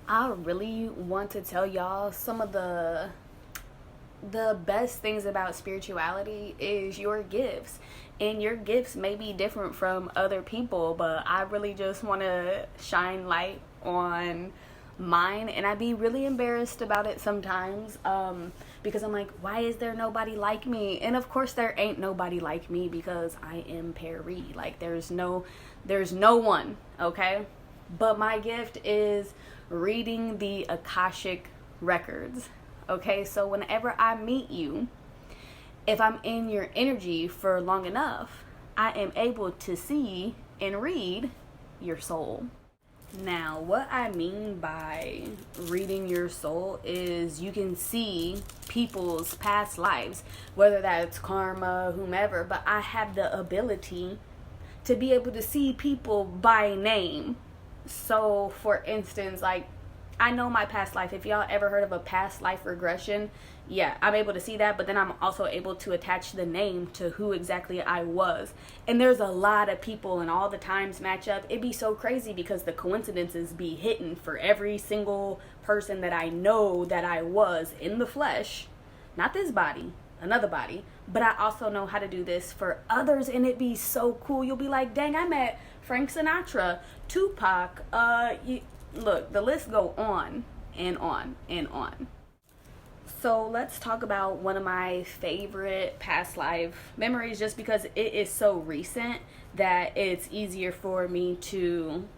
I really want to tell y'all some of the best things about spirituality is your gifts. And your gifts may be different from other people, but I really just want to shine light on mine. And I'd be really embarrassed about it sometimes, because I'm like, why is there nobody like me? And of course there ain't nobody like me, because I am Perry. Like there's no one, okay? But my gift is reading the Akashic records. Okay, so whenever I meet you, if I'm in your energy for long enough, I am able to see and read your soul. Now, what I mean by reading your soul is you can see people's past lives, whether that's karma, whomever, but I have the ability to be able to see people by name. So, for instance, like, I know my past life. If y'all ever heard of a past life regression, yeah, I'm able to see that, but then I'm also able to attach the name to who exactly I was. And there's a lot of people and all the times match up. It'd be so crazy because the coincidences be hitting for every single person that I know that I was in the flesh. Not this body, another body. But I also know how to do this for others, and it'd be so cool. You'll be like, dang, I met Frank Sinatra, Tupac, look, the list go on and on and on. So let's talk about one of my favorite past life memories, just because it is so recent that it's easier for me to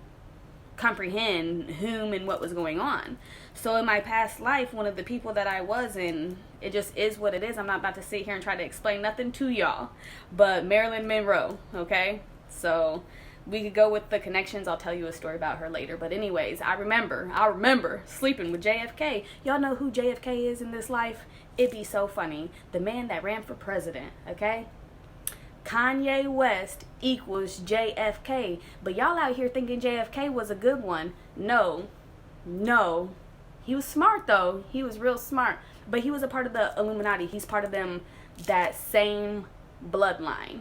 comprehend whom and what was going on. So in my past life, one of the people that I was in, it just is what it is. I'm not about to sit here and try to explain nothing to y'all, but Marilyn Monroe, okay? So we could go with the connections. I'll tell you a story about her later. But anyways, I remember sleeping with JFK. Y'all know who JFK is in this life? It'd be so funny. The man that ran for president, okay? Kanye West equals JFK. But y'all out here thinking JFK was a good one. No. He was smart though. He was real smart. But he was a part of the Illuminati. He's part of them, that same bloodline.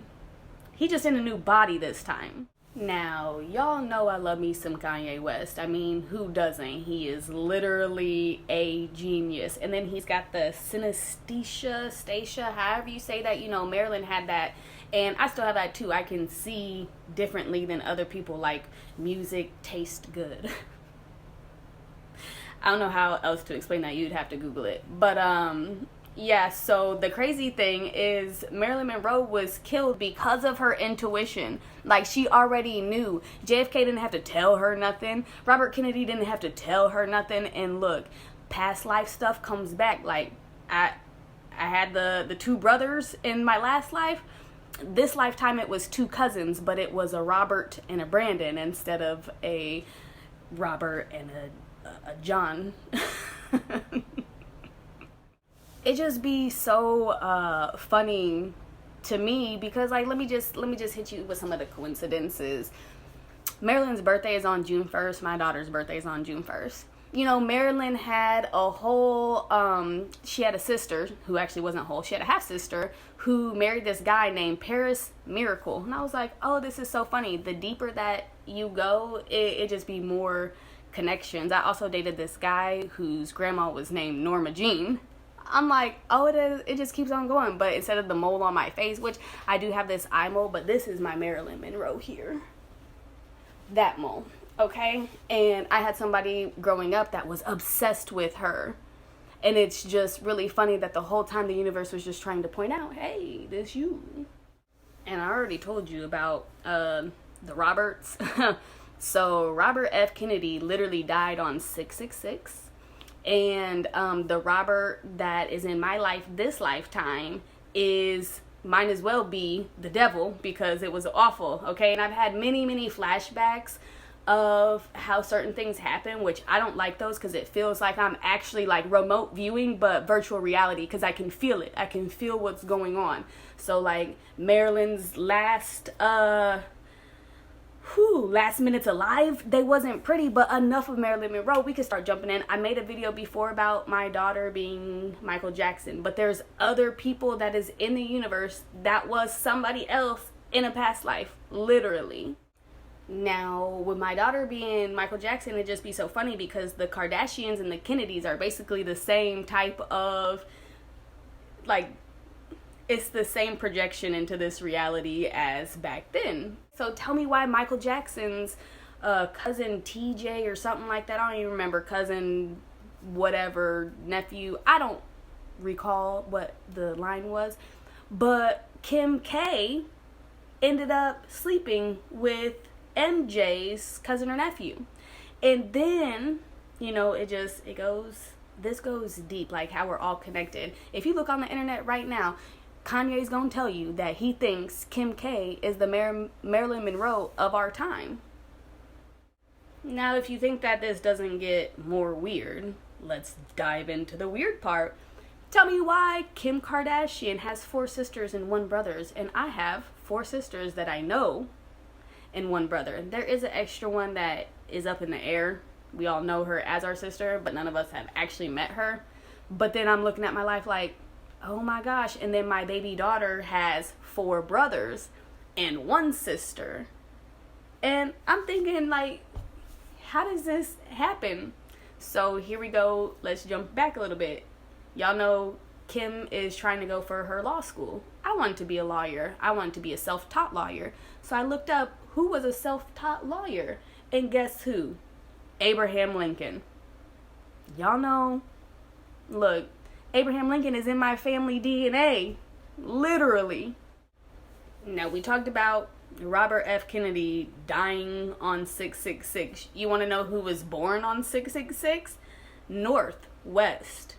He just in a new body this time. Now, y'all know I love me some Kanye West. I mean, who doesn't? He is literally a genius. And then he's got the synesthesia, however you say that. You know, Marilyn had that. And I still have that too. I can see differently than other people. Like, music tastes good. I don't know how else to explain that. You'd have to Google it. But, yeah, so the crazy thing is Marilyn Monroe was killed because of her intuition. Like, she already knew. JFK didn't have to tell her nothing. Robert Kennedy didn't have to tell her nothing. And look, past life stuff comes back. Like, I had the two brothers in my last life. This lifetime it was two cousins, but it was a Robert and a Brandon instead of a Robert and a John. It just be so funny to me because, like, let me just hit you with some of the coincidences. Marilyn's birthday is on June 1st. My daughter's birthday is on June 1st. You know, Marilyn had a whole, she had a sister who actually wasn't whole. She had a half-sister who married this guy named Paris Miracle. And I was like, oh, this is so funny. The deeper that you go, it just be more connections. I also dated this guy whose grandma was named Norma Jean. I'm like, oh, it just keeps on going. But instead of the mole on my face, which I do have this eye mole, but this is my Marilyn Monroe here. That mole, okay? And I had somebody growing up that was obsessed with her. And it's just really funny that the whole time the universe was just trying to point out, hey, this you. And I already told you about the Roberts. So Robert F. Kennedy literally died on 666. And the Robert that is in my life this lifetime might as well be the devil because it was awful, okay? And I've had many flashbacks of how certain things happen, which I don't like those because it feels like I'm actually like remote viewing, but virtual reality because I can feel it. I can feel what's going on. So like Marilyn's last minutes alive, they wasn't pretty, but enough of Marilyn Monroe. We could start jumping in. I made a video before about my daughter being Michael Jackson, but there's other people that is in the universe that was somebody else in a past life, literally. Now, with my daughter being Michael Jackson, it'd just be so funny because the Kardashians and the Kennedys are basically the same type of, like, it's the same projection into this reality as back then. So tell me why Michael Jackson's cousin TJ or something like that, I don't even remember, cousin whatever, nephew, I don't recall what the line was, but Kim K ended up sleeping with MJ's cousin or nephew. And then, you know, this goes deep, like how we're all connected. If you look on the internet right now, Kanye's gonna tell you that he thinks Kim K is the Marilyn Monroe of our time. Now, if you think that this doesn't get more weird, let's dive into the weird part. Tell me why Kim Kardashian has 4 sisters and 1 brother, and I have 4 sisters that I know and 1 brother. There is an extra one that is up in the air. We all know her as our sister, but none of us have actually met her. But then I'm looking at my life like, oh my gosh. And then my baby daughter has 4 brothers and 1 sister. And I'm thinking, like, how does this happen? So here we go. Let's jump back a little bit. Y'all know Kim is trying to go for her law school. I wanted to be a lawyer. I wanted to be a self-taught lawyer. So I looked up who was a self-taught lawyer. And guess who? Abraham Lincoln. Y'all know, look, Abraham Lincoln is in my family DNA. Literally. Now, we talked about Robert F. Kennedy dying on 666. You want to know who was born on 666? Northwest.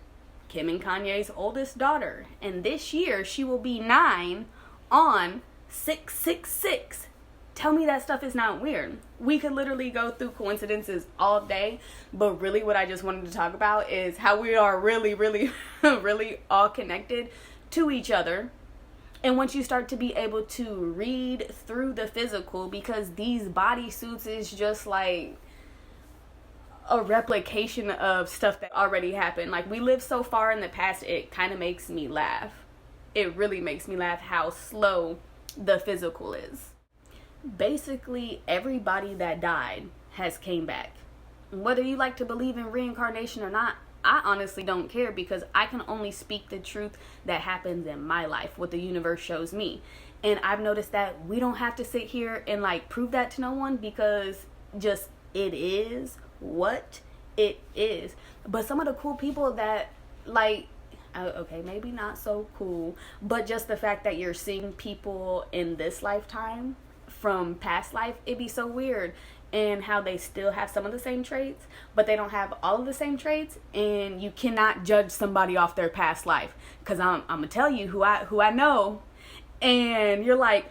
Kim and Kanye's oldest daughter. And this year, she will be 9 on 666. Tell me that stuff is not weird. We could literally go through coincidences all day, but really what I just wanted to talk about is how we are really, really, really all connected to each other. And once you start to be able to read through the physical, because these bodysuits is just like a replication of stuff that already happened. Like, we live so far in the past, it kind of makes me laugh. It really makes me laugh how slow the physical is. Basically, everybody that died has came back. Whether you like to believe in reincarnation or not, I honestly don't care, because I can only speak the truth that happens in my life, what the universe shows me. And I've noticed that we don't have to sit here and like prove that to no one, because just it is what it is. But some of the cool people that, like, okay, maybe not so cool, but just the fact that you're seeing people in this lifetime from past life, it'd be so weird. And how they still have some of the same traits, but they don't have all of the same traits. And you cannot judge somebody off their past life, because I'm gonna tell you who I know, and you're like,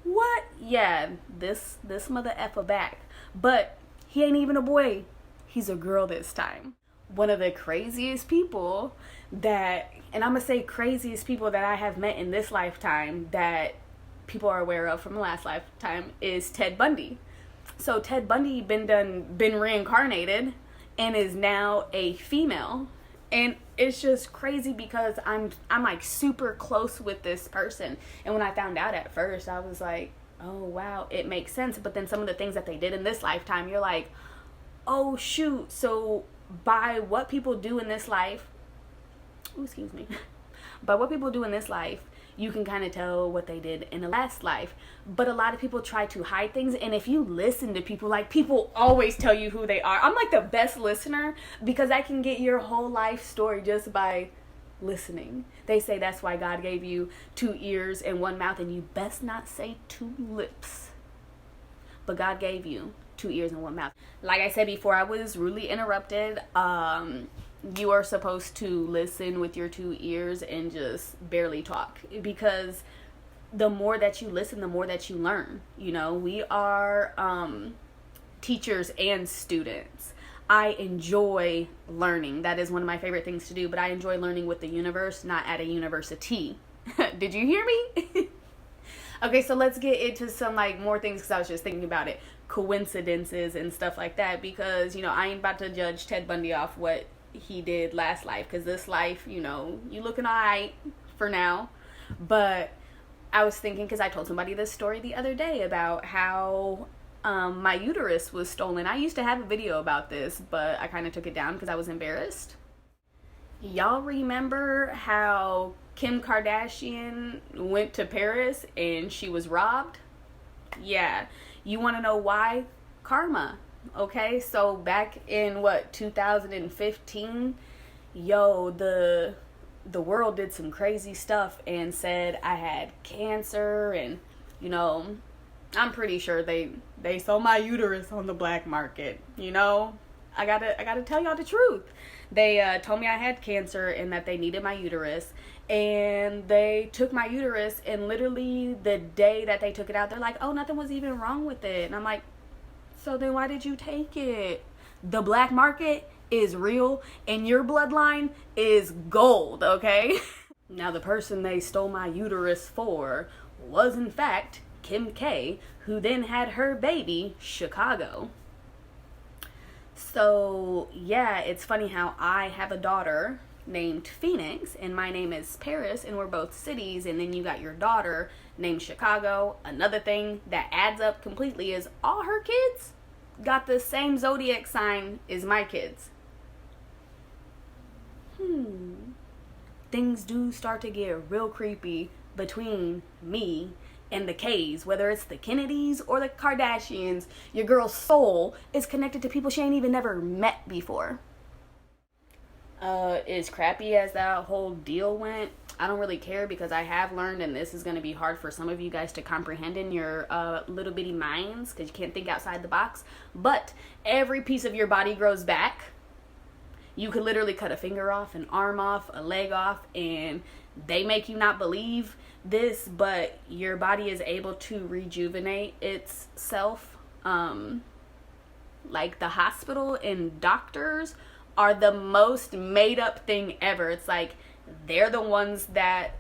what? Yeah, this mother effer back, but he ain't even a boy, he's a girl this time. One of the craziest people that, and I'm gonna say craziest people that I have met in this lifetime that people are aware of from the last lifetime, is Ted Bundy. So Ted Bundy been reincarnated and is now a female. And it's just crazy because I'm like super close with this person. And when I found out at first, I was like, oh wow, it makes sense. But then some of the things that they did in this lifetime, you're like, oh shoot. So by what people do in this life, by what people do in this life, you can kind of tell what they did in the last life. But a lot of people try to hide things. And if you listen to people, like, people always tell you who they are. I'm like the best listener, because I can get your whole life story just by listening. They say that's why God gave you 2 ears and 1 mouth, and you best not say 2 lips. But God gave you 2 ears and 1 mouth. Like I said before, I was rudely interrupted. You are supposed to listen with your 2 ears and just barely talk, because the more that you listen, the more that you learn. You know, we are teachers and students. I enjoy learning. That is one of my favorite things to do, but I enjoy learning with the universe, not at a university. Did you hear me? Okay, so let's get into some like more things, because I was just thinking about it. Coincidences and stuff like that, because, you know, I ain't about to judge Ted Bundy off what he did last life, because this life, you know, you looking alright for now. But I was thinking, because I told somebody this story the other day about how my uterus was stolen. I used to have a video about this, but I kind of took it down because I was embarrassed. Y'all remember how Kim Kardashian went to Paris and she was robbed? Yeah. You want to know why? Karma. Okay, so back in 2015, the world did some crazy stuff and said I had cancer, and I'm pretty sure they sold my uterus on the black market. I gotta tell y'all the truth. They told me I had cancer and that they needed my uterus, and they took my uterus, and literally the day that they took it out, they're like, oh, nothing was even wrong with it. And I'm like, so then why did you take it? The black market is real and your bloodline is gold, okay? Now, the person they stole my uterus for was in fact Kim K, who then had her baby, Chicago. So yeah, it's funny how I have a daughter named Phoenix and my name is Paris, and we're both cities, and then you got your daughter named Chicago. Another thing that adds up completely is all her kids got the same zodiac sign as my kids. Things do start to get real creepy between me and the K's, whether it's the Kennedys or the Kardashians. Your girl's soul is connected to people she ain't even never met before. As crappy as that whole deal went, I don't really care, because I have learned, and this is going to be hard for some of you guys to comprehend in your little bitty minds, because you can't think outside the box, but every piece of your body grows back. You could literally cut a finger off, an arm off, a leg off, and they make you not believe this, but your body is able to rejuvenate itself. Like the hospital and doctors are the most made up thing ever. It's like they're the ones that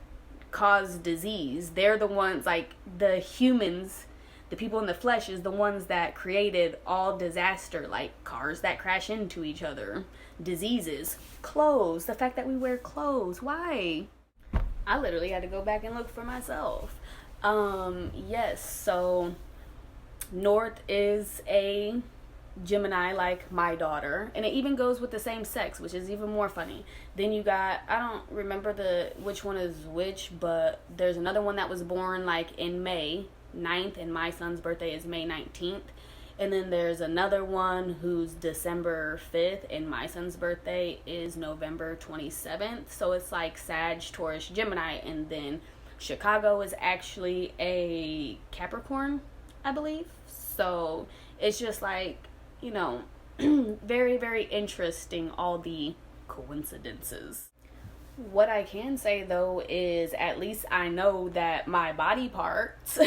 cause disease. They're the ones, like the humans, the people in the flesh is the ones that created all disaster, like cars that crash into each other, diseases, clothes, the fact that we wear clothes. Why? I literally had to go back and look for myself. Yes, so North is a Gemini like my daughter, and it even goes with the same sex, which is even more funny. Then you got, I don't remember which one is which, but there's another one that was born like in May 9th, and my son's birthday is May 19th. And then there's another one who's December 5th, and my son's birthday is November 27th. So it's like Sag, Taurus, Gemini, and then Chicago is actually a Capricorn, I believe. So it's just like, very, very interesting, all the coincidences. What I can say though is at least I know that my body parts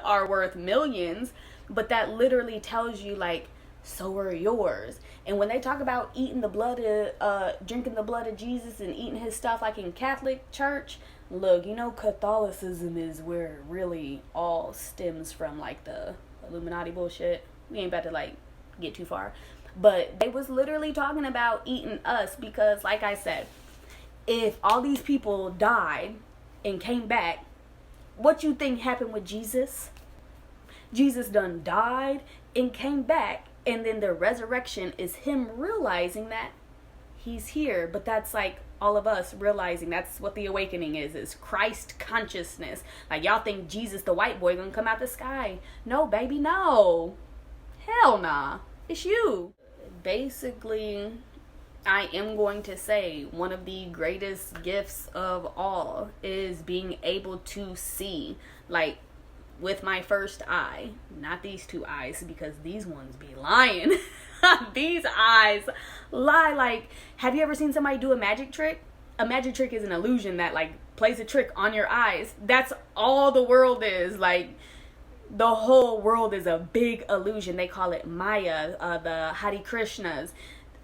are worth millions, but that literally tells you, like, so are yours. And when they talk about eating the blood of, drinking the blood of Jesus and eating his stuff, like in Catholic Church, look, Catholicism is where it really all stems from, like the Illuminati bullshit. We ain't about to like get too far, but they was literally talking about eating us, because like I said, if all these people died and came back, what you think happened with Jesus? Jesus done died and came back, and then the resurrection is him realizing that he's here. But that's like all of us realizing, that's what the awakening is Christ consciousness. Like, y'all think Jesus the white boy gonna come out the sky? No, baby, no. Hell nah. It's you. Basically, I am going to say one of the greatest gifts of all is being able to see, like, with my first eye. Not these two eyes, because these ones be lying. These eyes lie. Like, have you ever seen somebody do a magic trick? A magic trick is an illusion that, like, plays a trick on your eyes. That's all the world is. Like, the whole world is a big illusion. They call it Maya, the Hare Krishnas.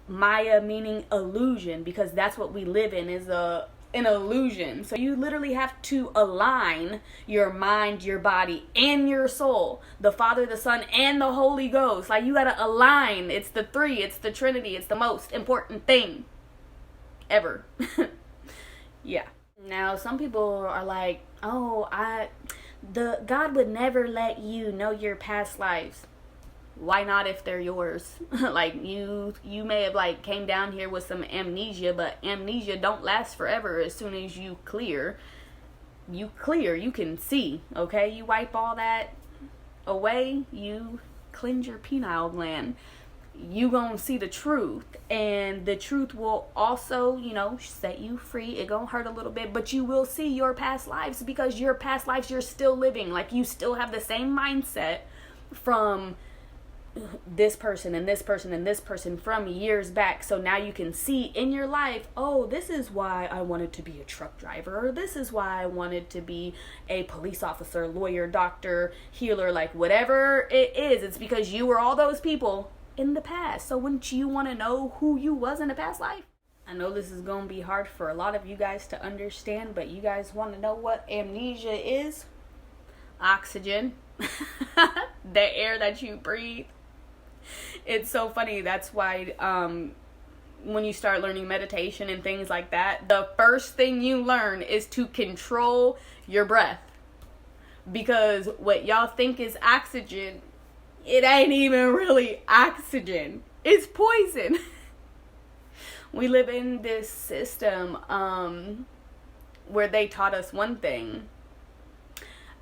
Maya meaning illusion, because that's what we live in, is an illusion. So you literally have to align your mind, your body, and your soul. The Father, the Son, and the Holy Ghost. Like, you gotta align. It's the three. It's the Trinity. It's the most important thing ever. Yeah. Now, some people are like, oh, The God would never let you know your past lives. Why not if they're yours? Like you may have like came down here with some amnesia, but amnesia don't last forever. As soon as you clear, you can see, okay? You wipe all that away, you cleanse your pineal gland, you gonna see the truth, and the truth will also, you know, set you free. It gonna hurt a little bit, but you will see your past lives, because your past lives you're still living. Like you still have the same mindset from this person and this person and this person from years back. So now you can see in your life, oh, this is why I wanted to be a truck driver, or this is why I wanted to be a police officer, lawyer, doctor, healer, like whatever it is. It's because you were all those people in the past. So wouldn't you want to know who you was in a past life? I know this is going to be hard for a lot of you guys to understand, but you guys want to know what amnesia is? Oxygen. The air that you breathe. It's so funny. That's why when you start learning meditation and things like that, the first thing you learn is to control your breath. Because what y'all think is oxygen, it ain't even really oxygen. It's poison. We live in this system where they taught us one thing,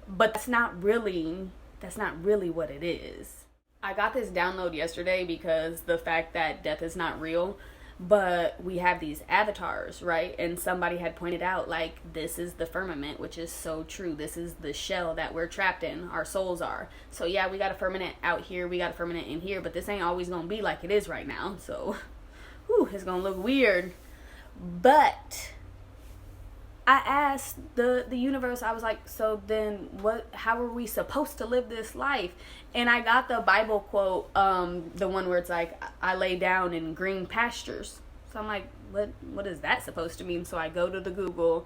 but that's not really what it is. I got this download yesterday because the fact that death is not real, but we have these avatars, right? And somebody had pointed out, like, this is the firmament, which is so true. This is the shell that we're trapped in. Our souls are. So yeah, we got a firmament out here. We got a firmament in here, but this ain't always going to be like it is right now. So, it's going to look weird. But I asked the universe, I was like, so then how are we supposed to live this life? And I got the Bible quote, the one where it's like, I lay down in green pastures. So I'm like, what is that supposed to mean? So I go to the Google,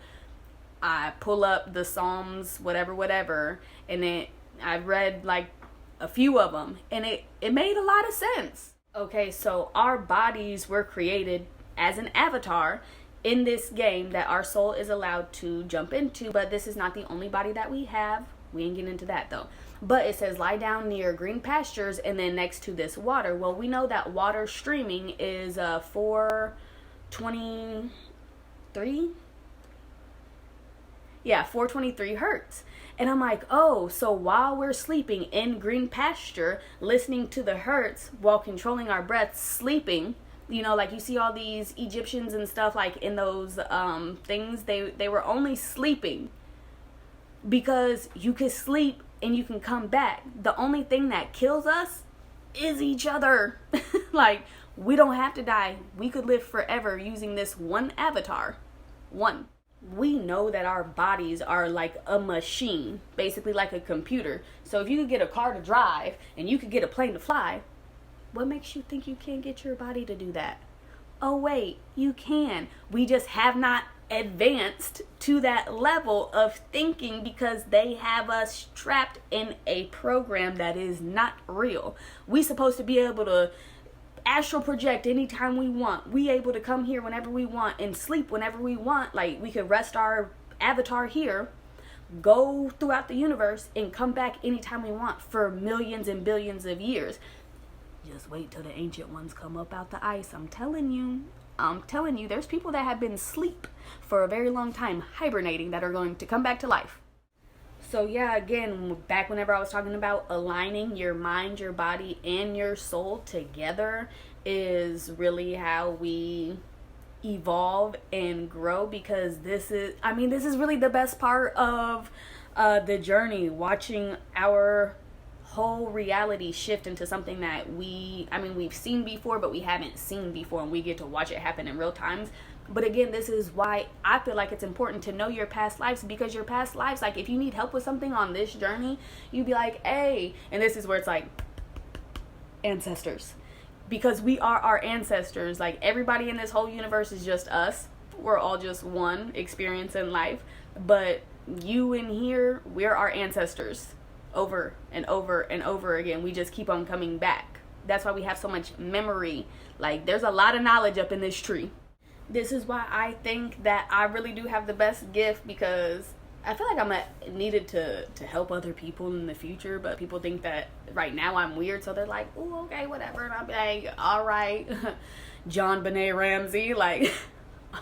I pull up the Psalms, whatever, and then I read like a few of them, and it made a lot of sense. Okay, so our bodies were created as an avatar in this game that our soul is allowed to jump into, but this is not the only body that we have. We ain't getting into that though. But it says lie down near green pastures and then next to this water. Well, we know that water streaming is 423. Yeah, 423 hertz. And I'm like, oh, so while we're sleeping in green pasture, listening to the hertz while controlling our breath, sleeping, you know, like you see all these Egyptians and stuff like in those things, they were only sleeping because you could sleep and you can come back. The only thing that kills us is each other. Like, we don't have to die. We could live forever using this one avatar. One. We know that our bodies are like a machine, basically like a computer. So if you could get a car to drive and you could get a plane to fly, what makes you think you can't get your body to do that? Oh wait, you can. We just have not advanced to that level of thinking because they have us trapped in a program that is not real. We supposed to be able to astral project anytime we want. We able to come here whenever we want and sleep whenever we want. Like, we could rest our avatar here, go throughout the universe, and come back anytime we want for millions and billions of years. Just wait till the ancient ones come up out the ice. I'm telling you, there's people that have been asleep for a very long time, hibernating, that are going to come back to life. So yeah, again, back whenever I was talking about aligning your mind, your body, and your soul together is really how we evolve and grow, because this is really the best part of the journey, watching our whole reality shift into something that we've seen before, but we haven't seen before, and we get to watch it happen in real time. But again, this is why I feel like it's important to know your past lives, because your past lives, like if you need help with something on this journey, you'd be like, hey, and this is where it's like ancestors, because we are our ancestors. Like, everybody in this whole universe is just us. We're all just one experience in life, but you in here, we're our ancestors. Over and over and over again. We just keep on coming back. That's why we have so much memory. Like, there's a lot of knowledge up in this tree. This is why I think that I really do have the best gift, because I feel like needed to help other people in the future, but people think that right now I'm weird, so they're like, "Ooh, okay, whatever," and I'll be like, "All right, John Benet Ramsey, like."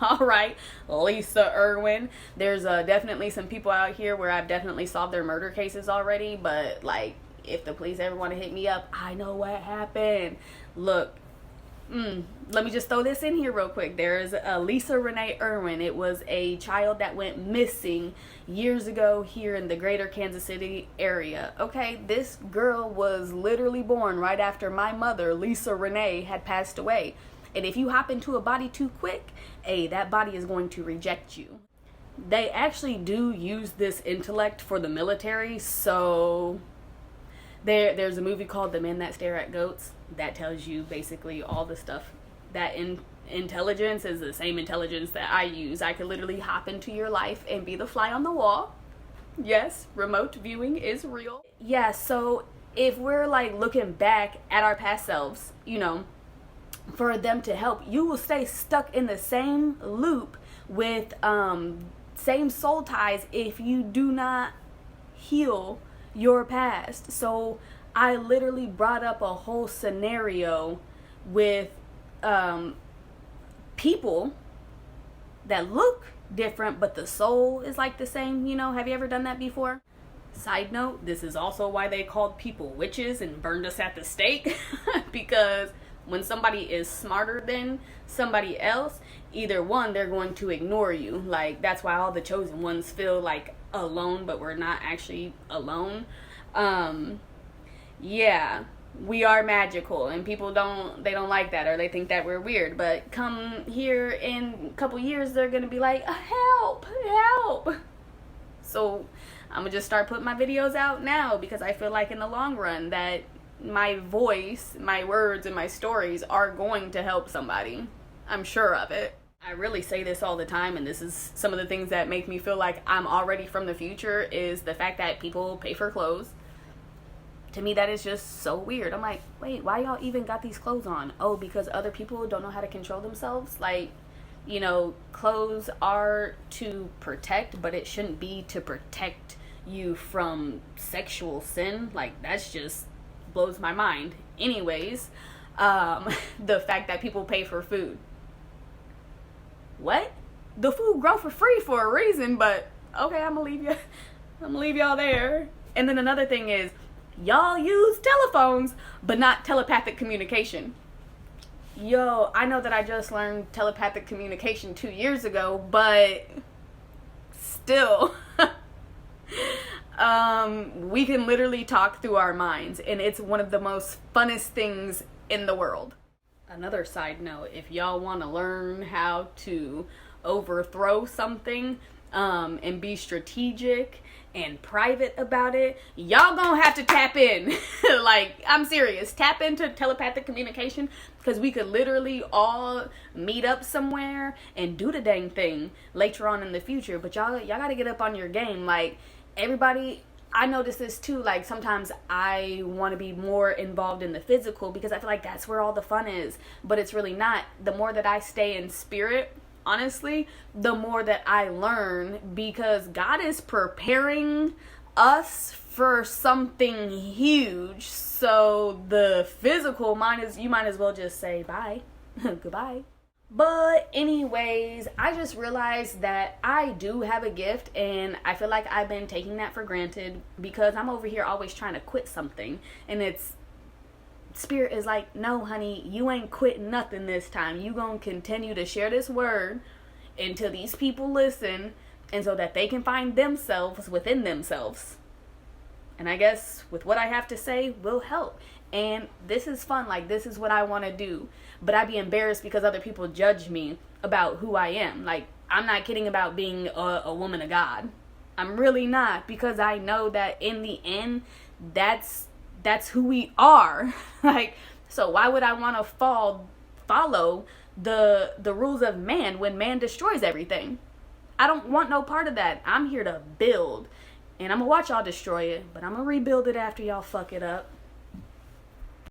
All right, Lisa Irwin. There's definitely some people out here where I've definitely solved their murder cases already, but like, if the police ever want to hit me up, I know what happened. Look, let me just throw this in here real quick. There's Lisa Renee Irwin. It was a child that went missing years ago here in the greater Kansas City area. Okay, this girl was literally born right after my mother, Lisa Renee, had passed away. And if you hop into a body too quick, that body is going to reject you. They actually do use this intellect for the military. So there's a movie called The Men That Stare at Goats that tells you basically all the stuff. That intelligence is the same intelligence that I use. I could literally hop into your life and be the fly on the wall. Yes, remote viewing is real. Yeah, so if we're like looking back at our past selves, for them to help, you will stay stuck in the same loop with same soul ties if you do not heal your past. So I literally brought up a whole scenario with people that look different but the soul is like the same. Have you ever done that before? Side note, this is also why they called people witches and burned us at the stake. Because when somebody is smarter than somebody else, either one, they're going to ignore you. Like, that's why all the chosen ones feel like alone, but we're not actually alone. Yeah, we are magical, and people don't like that, or they think that we're weird. But come here in a couple years, they're gonna be like, help. So I'm gonna just start putting my videos out now, because I feel like in the long run that my voice, my words, and my stories are going to help somebody. I'm sure of it. I really say this all the time, and this is some of the things that make me feel like I'm already from the future, is the fact that people pay for clothes. To me, that is just so weird. I'm like, wait, why y'all even got these clothes on? Oh, because other people don't know how to control themselves? Like, clothes are to protect, but it shouldn't be to protect you from sexual sin. Like, that's just blows my mind. Anyways, the fact that people pay for food. What? The food grow for free for a reason, but okay, I'm gonna leave y'all there. And then another thing is, y'all use telephones, but not telepathic communication. Yo, I know that I just learned telepathic communication 2 years ago, but still, we can literally talk through our minds, and it's one of the most funnest things in the world. Another side note, if y'all want to learn how to overthrow something, and be strategic and private about it, y'all gonna have to tap in. Like, I'm serious. Tap into telepathic communication, because we could literally all meet up somewhere and do the dang thing later on in the future. But y'all gotta get up on your game. Like, everybody, I notice this too. Like, sometimes I want to be more involved in the physical because I feel like that's where all the fun is, but it's really not. The more that I stay in spirit, honestly, the more that I learn, because God is preparing us for something huge. So the physical you might as well just say bye. Goodbye. But anyways, I just realized that I do have a gift, and I feel like I've been taking that for granted because I'm over here always trying to quit something, and Spirit is like, no honey, you ain't quit nothing this time. You gonna continue to share this word until these people listen, and so that they can find themselves within themselves. And I guess with what I have to say will help. And this is fun. Like, this is what I want to do. But I'd be embarrassed because other people judge me about who I am. Like, I'm not kidding about being a woman of God. I'm really not, because I know that in the end, that's who we are. Like, so why would I want to follow the rules of man when man destroys everything? I don't want no part of that. I'm here to build, and I'm gonna watch y'all destroy it, but I'm gonna rebuild it after y'all fuck it up.